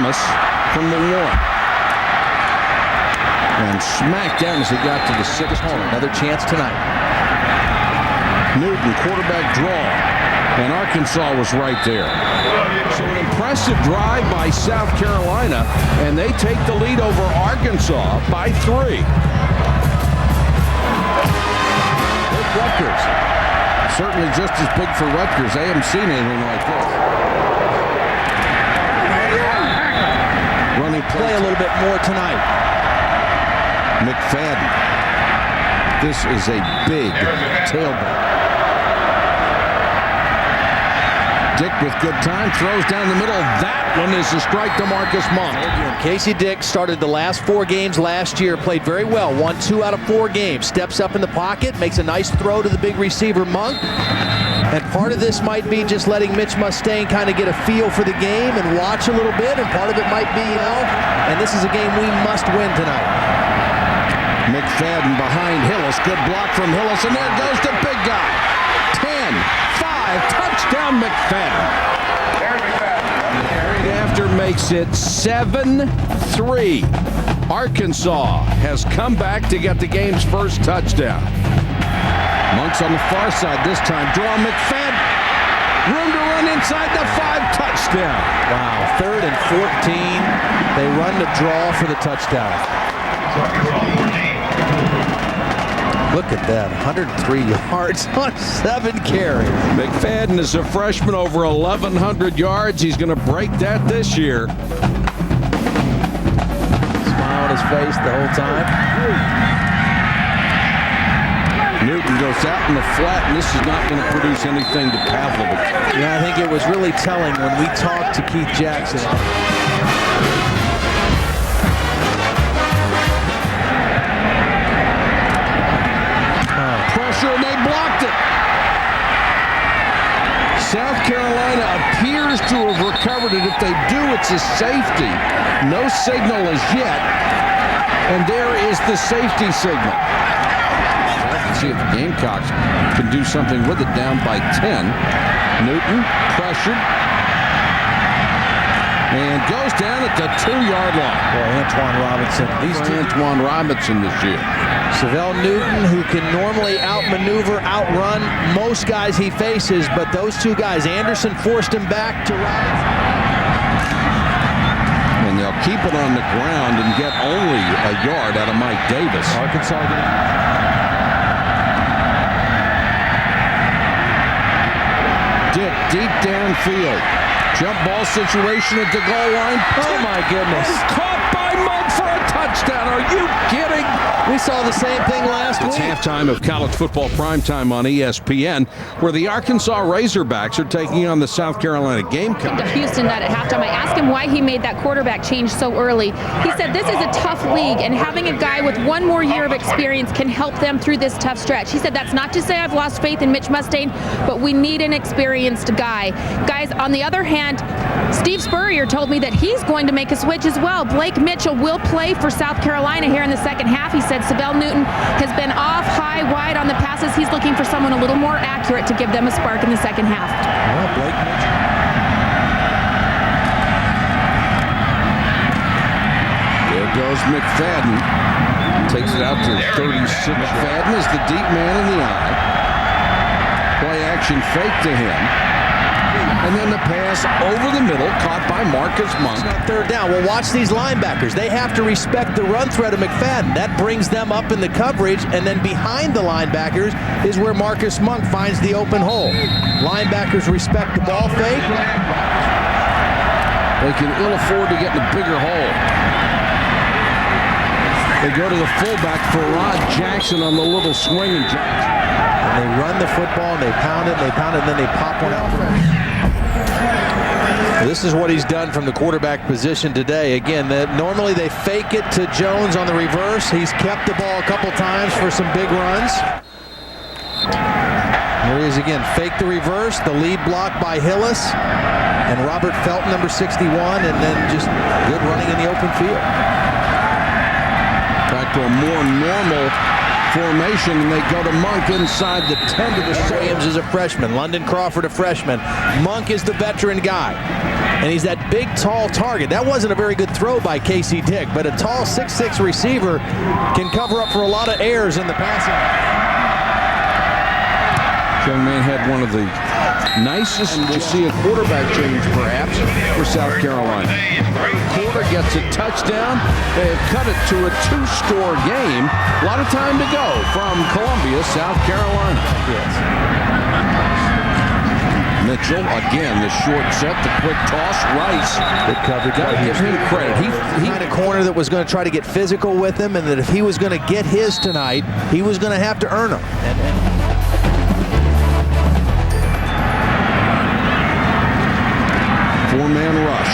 Thomas from the 1. And smacked down as he got to the 6. Another chance tonight. Newton, quarterback draw. And Arkansas was right there. So an impressive drive by South Carolina, and they take the lead over Arkansas by 3. Big Rutgers. Certainly just as big for Rutgers. They haven't seen anything like this. Running Play a little bit more tonight. McFadden. This is a big tailback. Dick with good time, throws down the middle. That one is a strike to Marcus Monk. Casey Dick started the last 4 games last year, played very well, won 2 out of 4 games, steps up in the pocket, makes a nice throw to the big receiver Monk. And part of this might be just letting Mitch Mustain kind of get a feel for the game and watch a little bit, and part of it might be, and this is a game we must win tonight. McFadden behind Hillis, good block from Hillis, and there goes the big guy. 10-5, touchdown McFadden. After makes it 7-3. Arkansas has come back to get the game's first touchdown. Monk's on the far side this time. Draw McFadden. Room to run inside the 5, touchdown. Wow, 3rd and 14. They run the draw for the touchdown. Look at that, 103 yards on 7 carries. McFadden is a freshman, over 1,100 yards. He's going to break that this year. Smile on his face the whole time. Newton goes out in the flat, and this is not going to produce anything to Pavlovich. Yeah, I think it was really telling when we talked to Keith Jackson. And they blocked it. South Carolina appears to have recovered it. If they do, it's a safety. No signal as yet. And there is the safety signal. Let's see if the Gamecocks can do something with it, down by 10. Newton pressured. And goes down at the 2-yard line. Boy, Antoine Robinson. Antoine Robinson this year. Syvelle Newton, who can normally outmaneuver, outrun most guys he faces, but those 2 guys, Anderson forced him back to Robinson. And they'll keep it on the ground and get only a yard out of Mike Davis. Arkansas Dick deep downfield. Jump ball situation at the goal line. Oh my goodness. Caught by Monk for a touchdown. Are you kidding? We saw the same thing last week. It's halftime of college football primetime on ESPN, where the Arkansas Razorbacks are taking on the South Carolina Gamecocks. To Houston that at halftime, I asked him why he made that quarterback change so early. He said this is a tough league, and having a guy with 1 more year of experience can help them through this tough stretch. He said that's not to say I've lost faith in Mitch Mustain, but we need an experienced guy. Guys, on the other hand, Steve Spurrier told me that he's going to make a switch as well. Blake Mitchell will play for South Carolina here in the second half. He said Syvelle Newton has been off, high, wide on the passes. He's looking for someone a little more accurate to give them a spark in the second half. Well, Blake Mitchell. There goes McFadden. Takes it out to 36. McFadden is the deep man in the eye. Play action fake to him. And then the pass over the middle, caught by Marcus Monk. It's not 3rd down. Well, watch these linebackers. They have to respect the run threat of McFadden. That brings them up in the coverage, and then behind the linebackers is where Marcus Monk finds the open hole. Linebackers respect the ball fake. They can ill afford to get in a bigger hole. They go to the fullback for Rod Jackson on the little swinging Jackson. And they run the football, and they pound it, and then they pop one out. This is what he's done from the quarterback position today. Again, normally they fake it to Jones on the reverse. He's kept the ball a couple times for some big runs. Here he is again, fake the reverse, the lead block by Hillis, and Robert Felton, number 61, and then just good running in the open field. Back to a more normal formation. formation, and they go to Monk inside the 10 to the 6. Williams is a freshman. London Crawford a freshman. Monk is the veteran guy. And he's that big, tall target. That wasn't a very good throw by Casey Dick, but a tall 6'6" receiver can cover up for a lot of errors in the passing. Young man had one of the nicest, and we'll see a quarterback change perhaps for South Carolina. Porter gets a touchdown. They have cut it to a 2-score game. A lot of time to go from Columbia, South Carolina. Mitchell, again, the short set, the quick toss. Rice, good coverage. Got to give him credit. He Kind of corner that was going to try to get physical with him, and that if he was going to get his tonight, he was going to have to earn them. Four-man rush.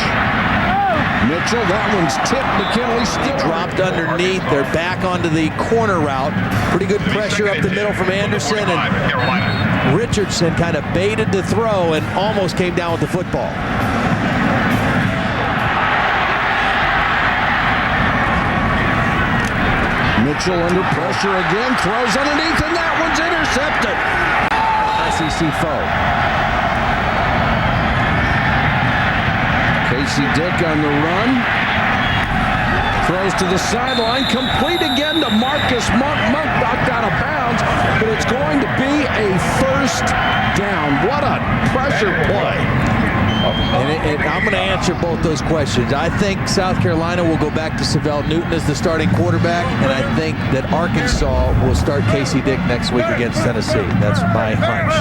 Mitchell, that one's tipped. McKinley still Dropped underneath. They're back onto the corner route. Pretty good pressure up the middle from Anderson, and Richardson kind of baited the throw and almost came down with the football. Mitchell under pressure again, throws underneath, and that one's intercepted. SEC foe. Casey Dick on the run. Throws to the sideline, complete again to Marcus Monk. Monk knocked out of bounds, but it's going to be a first down. What a pressure play. And I'm going to answer both those questions. I think South Carolina will go back to Savell Newton as the starting quarterback, and I think that Arkansas will start Casey Dick next week against Tennessee. That's my hunch.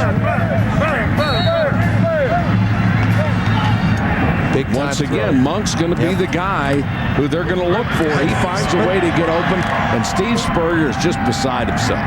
Once again, Monk's going to be the guy who they're going to look for. He finds a way to get open, and Steve Spurrier is just beside himself.